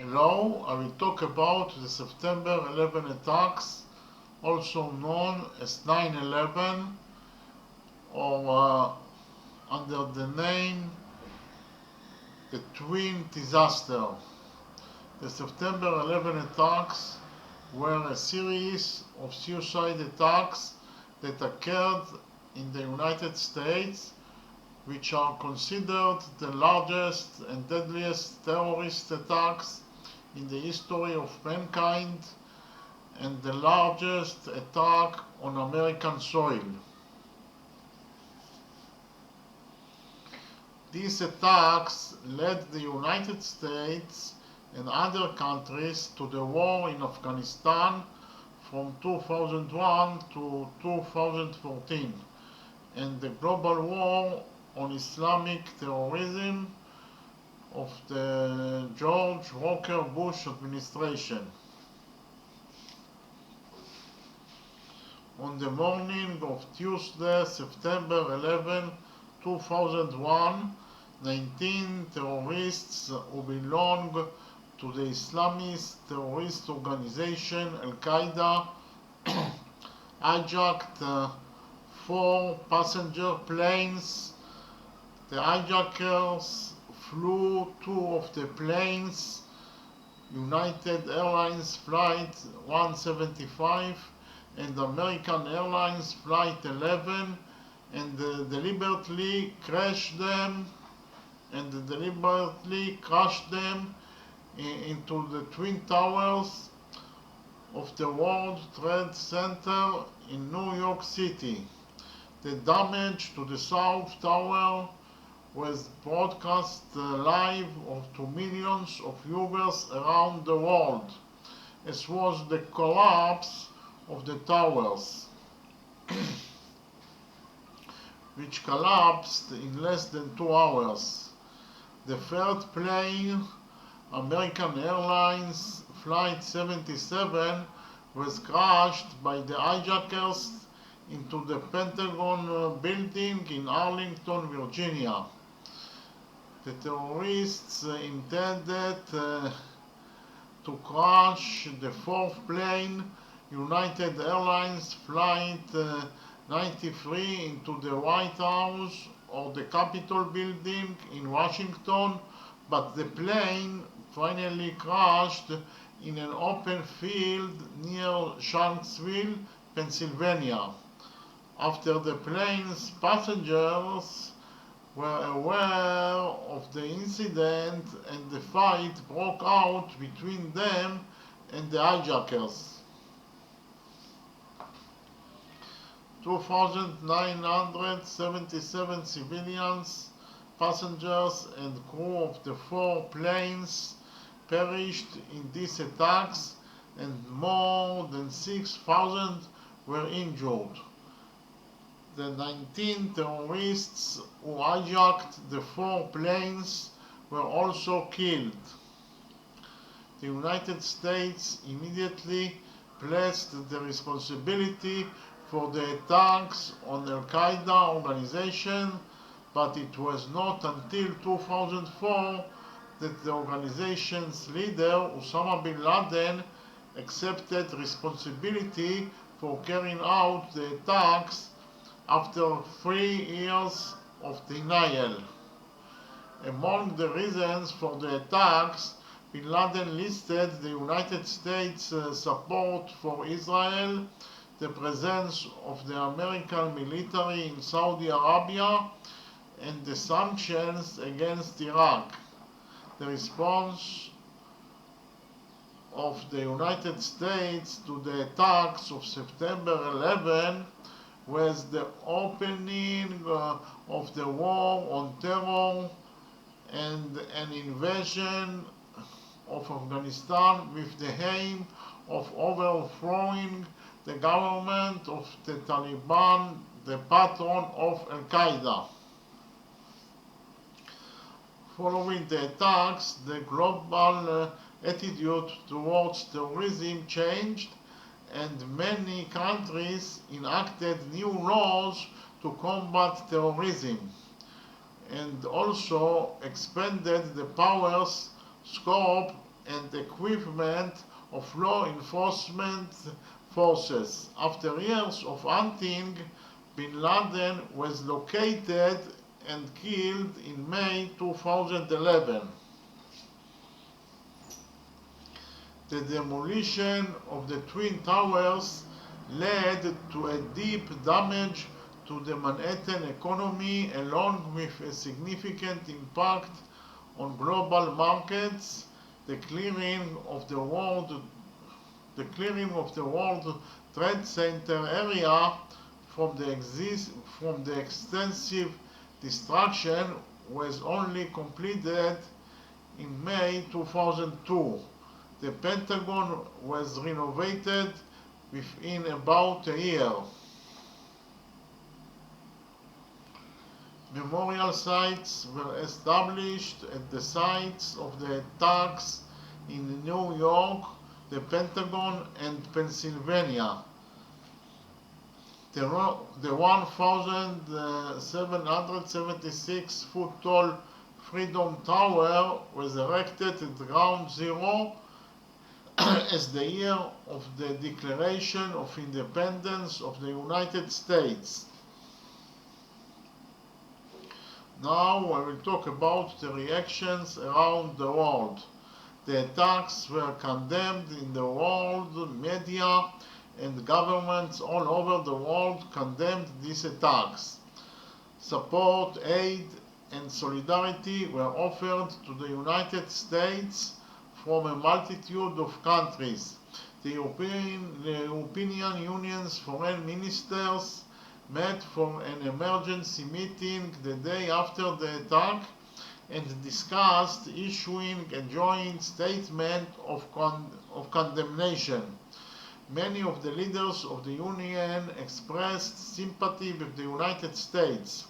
Hello, I will talk about the September 11 attacks, also known as 9/11, or under the name the Twin Disaster. The September 11 attacks were a series of suicide attacks that occurred in the United States, which are considered the largest and deadliest terrorist attacks in the history of mankind and the largest attack on American soil. These attacks led the United States and other countries to the war in Afghanistan from 2001 to 2014 and the global war on Islamic terrorism of the George Walker Bush administration. On the morning of Tuesday, September 11, 2001, 19 terrorists who belong to the Islamist terrorist organization Al-Qaeda hijacked 4 passenger planes. The hijackers flew 2 of the planes, United Airlines Flight 175 and American Airlines Flight 11, and deliberately crashed them into the Twin Towers of the World Trade Center in New York City. The damage to the South Tower was broadcast live to millions of viewers around the world, as was the collapse of the towers, which collapsed in less than 2 hours. The third plane, American Airlines Flight 77, was crashed by the hijackers into the Pentagon building in Arlington, Virginia. The terrorists intended to crash the 4th plane, United Airlines Flight 93, into the White House or the Capitol building in Washington, but the plane finally crashed in an open field near Shanksville, Pennsylvania. After the plane's passengers were aware of the incident and the fight broke out between them and the hijackers. 2,977 civilians, passengers and crew of the 4 planes perished in these attacks and more than 6,000 were injured. The 19 terrorists who hijacked the 4 planes were also killed. The United States immediately placed the responsibility for the attacks on Al-Qaeda organization, but it was not until 2004 that the organization's leader, Osama bin Laden, accepted responsibility for carrying out the attacks after 3 years of denial. Among the reasons for the attacks, bin Laden listed the United States' support for Israel, the presence of the American military in Saudi Arabia, and the sanctions against Iraq. The response of the United States to the attacks of September 11 was the opening of the war on terror and an invasion of Afghanistan with the aim of overthrowing the government of the Taliban, the patron of Al-Qaeda. Following the attacks, the global attitude towards terrorism changed, and many countries enacted new laws to combat terrorism. and also expanded the powers, scope, and equipment of law enforcement forces. After years of hunting, bin Laden was located and killed in May 2011. The demolition of the Twin Towers led to a deep damage to the Manhattan economy, along with a significant impact on global markets. The clearing of the World Trade Center area from the extensive destruction was only completed in May 2002. The Pentagon was renovated within about a year. Memorial sites were established at the sites of the attacks in New York, the Pentagon, and Pennsylvania. The 1,776 foot tall Freedom Tower was erected at Ground Zero as the year of the Declaration of Independence of the United States. Now I will talk about the reactions around the world. The attacks were condemned in the world media, and governments all over the world condemned these attacks. Support, aid, and solidarity were offered to the United States from a multitude of countries. The European Union's foreign ministers met for an emergency meeting the day after the attack and discussed issuing a joint statement of condemnation. Many of the leaders of the Union expressed sympathy with the United States.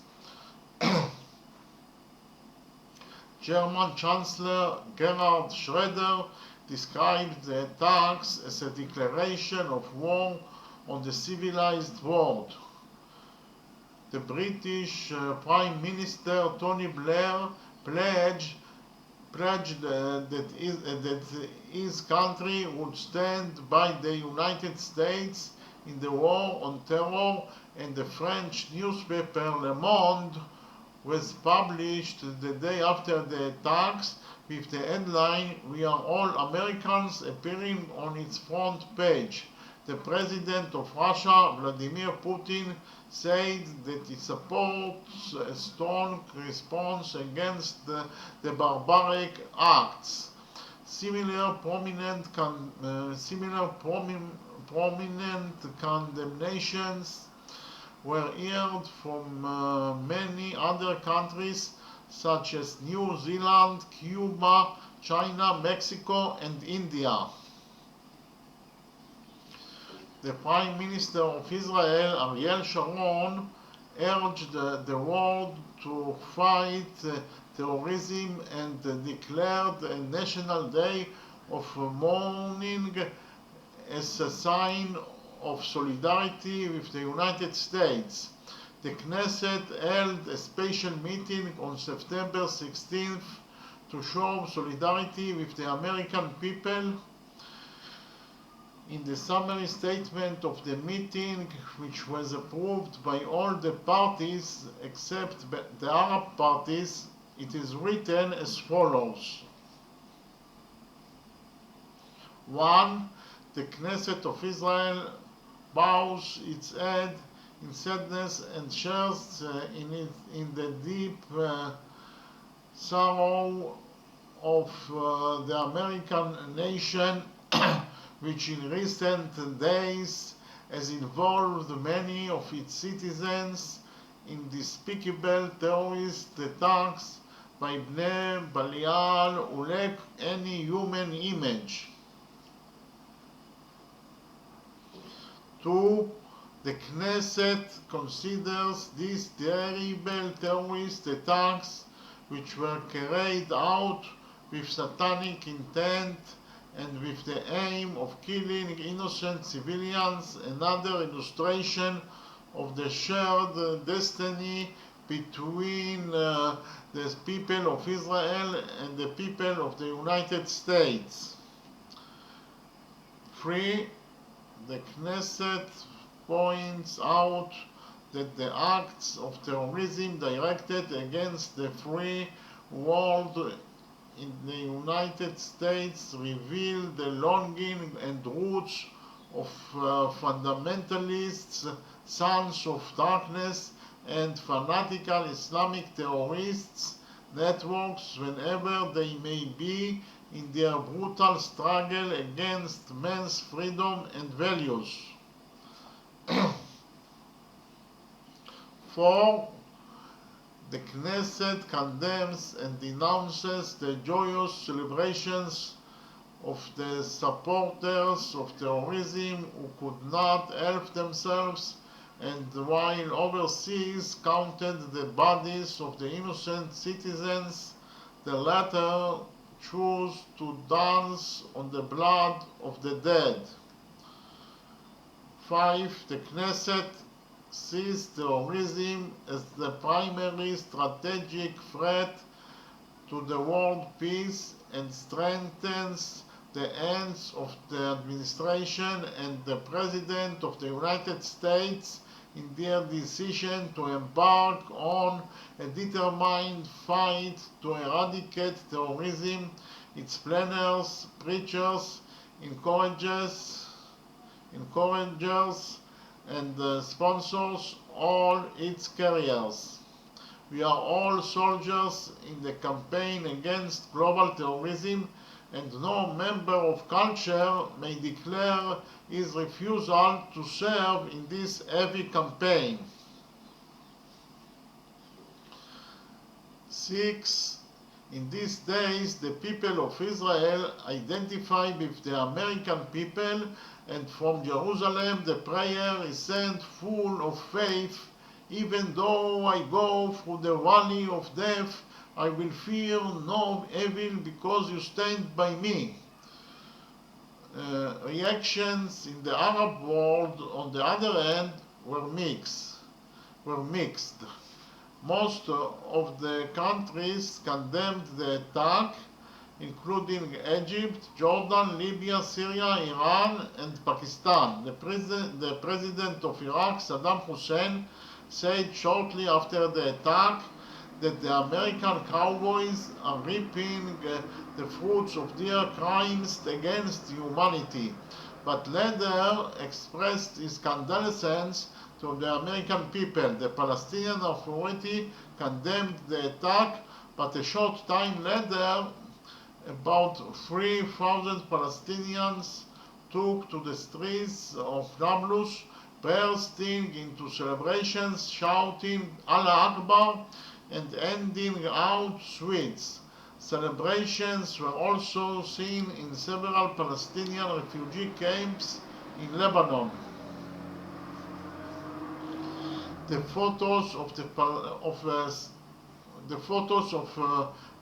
German Chancellor Gerhard Schroeder described the attacks as a declaration of war on the civilized world. The British Prime Minister Tony Blair pledged that his country would stand by the United States in the war on terror, and the French newspaper Le Monde was published the day after the attacks with the headline, "We are all Americans," appearing on its front page. The President of Russia, Vladimir Putin, said that he supports a strong response against the barbaric acts. Similar prominent condemnations were heard from many other countries such as New Zealand, Cuba, China, Mexico, and India. The Prime Minister of Israel, Ariel Sharon, urged the world to fight terrorism and declared a national day of mourning as a sign of solidarity with the United States. The Knesset held a special meeting on September 16th to show solidarity with the American people. In the summary statement of the meeting, which was approved by all the parties except the Arab parties, it is written as follows. 1. The Knesset of Israel bows its head in sadness and shares in the deep sorrow of the American nation, which in recent days has involved many of its citizens in despicable terrorist attacks by Bnei Belial who lack any human image. 2. The Knesset considers these terrible terrorist attacks, which were carried out with satanic intent and with the aim of killing innocent civilians, another illustration of the shared destiny between the people of Israel and the people of the United States. 3. The Knesset points out that the acts of terrorism directed against the free world in the United States reveal the longing and roots of fundamentalists, sons of darkness, and fanatical Islamic terrorists networks whenever they may be in their brutal struggle against man's freedom and values. 4. The Knesset condemns and denounces the joyous celebrations of the supporters of terrorism who could not help themselves, and while overseas counted the bodies of the innocent citizens, the latter chose to dance on the blood of the dead. 5. The Knesset sees terrorism as the primary strategic threat to the world peace and strengthens the ends of the administration and the President of the United States in their decision to embark on a determined fight to eradicate terrorism. Its planners, preachers, encouragers, and sponsors all its carriers. We are all soldiers in the campaign against global terrorism, and no member of culture may declare his refusal to serve in this heavy campaign. 6. In these days, the people of Israel identify with the American people, and from Jerusalem the prayer is sent full of faith. Even though I go through the valley of death, I will fear no evil because you stand by me. Reactions in the Arab world, on the other hand, were mixed. Most of the countries condemned the attack, including Egypt, Jordan, Libya, Syria, Iran, and Pakistan. The president of Iraq, Saddam Hussein, said shortly after the attack that the American cowboys are reaping the fruits of their crimes against humanity, but later expressed his condolences to the American people. The Palestinian Authority condemned the attack, but a short time later, about 3,000 Palestinians took to the streets of Nablus, bursting into celebrations, shouting Allah Akbar, and handing out sweets. Celebrations were also seen in several Palestinian refugee camps in Lebanon. The photos of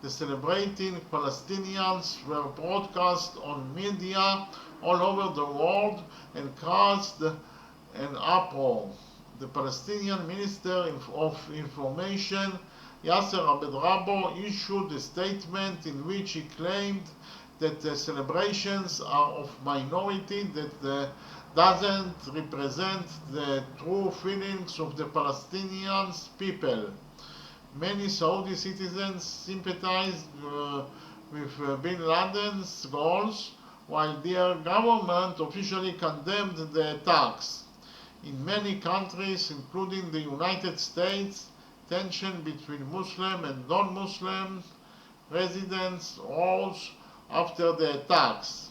the celebrating Palestinians were broadcast on media all over the world and caused an uproar. The Palestinian Minister of Information, Yasser Abed-Rabo, issued a statement in which he claimed that the celebrations are of minority, that doesn't represent the true feelings of the Palestinian people. Many Saudi citizens sympathized with bin Laden's goals, while their government officially condemned the attacks. In many countries, including the United States, tension between Muslim and non-Muslim residents rose after the attacks.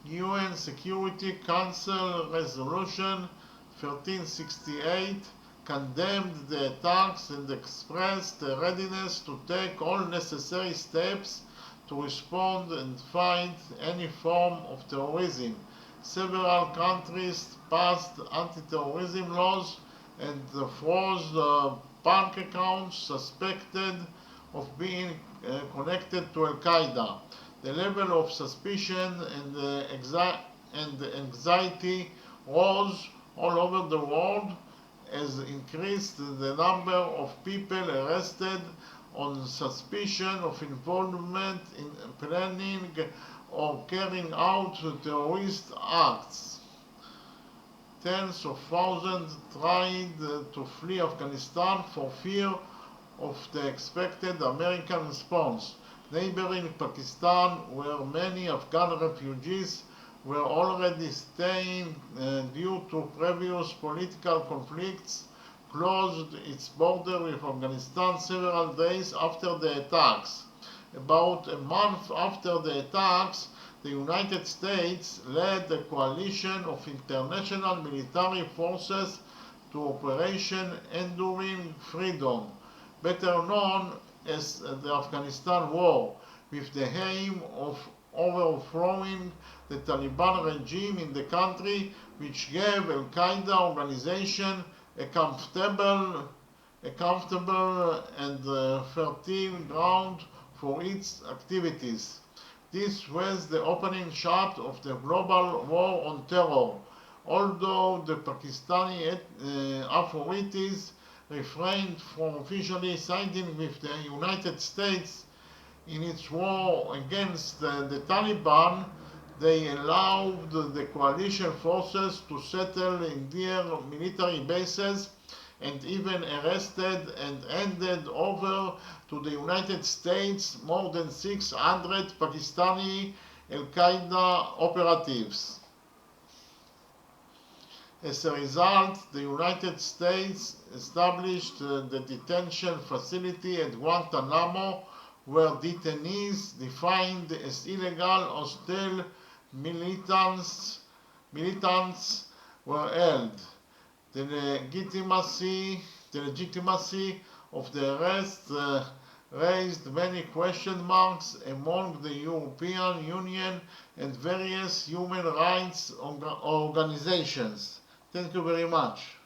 UN Security Council Resolution 1368 condemned the attacks and expressed a readiness to take all necessary steps to respond and fight any form of terrorism. Several countries passed anti-terrorism laws and froze bank accounts suspected of being connected to Al-Qaeda. The level of suspicion and anxiety rose all over the world, has increased the number of people arrested on suspicion of involvement in planning or carrying out terrorist acts. Tens of thousands tried to flee Afghanistan for fear of the expected American response. Neighboring Pakistan, where many Afghan refugees were already staying due to previous political conflicts, closed its border with Afghanistan several days after the attacks. About a month after the attacks, the United States led a coalition of international military forces to Operation Enduring Freedom, better known as the Afghanistan War, with the aim of overthrowing the Taliban regime in the country, which gave Al-Qaeda organization a comfortable and fertile ground for its activities. This was the opening shot of the global war on terror. Although the Pakistani authorities refrained from officially siding with the United States in its war against the Taliban, they allowed the coalition forces to settle in their military bases and even arrested and handed over to the United States more than 600 Pakistani Al-Qaeda operatives. As a result, the United States established the detention facility at Guantanamo, where detainees defined as illegal hostile militants were held. The legitimacy of the arrest raised many question marks among the European Union and various human rights organizations. Thank you very much.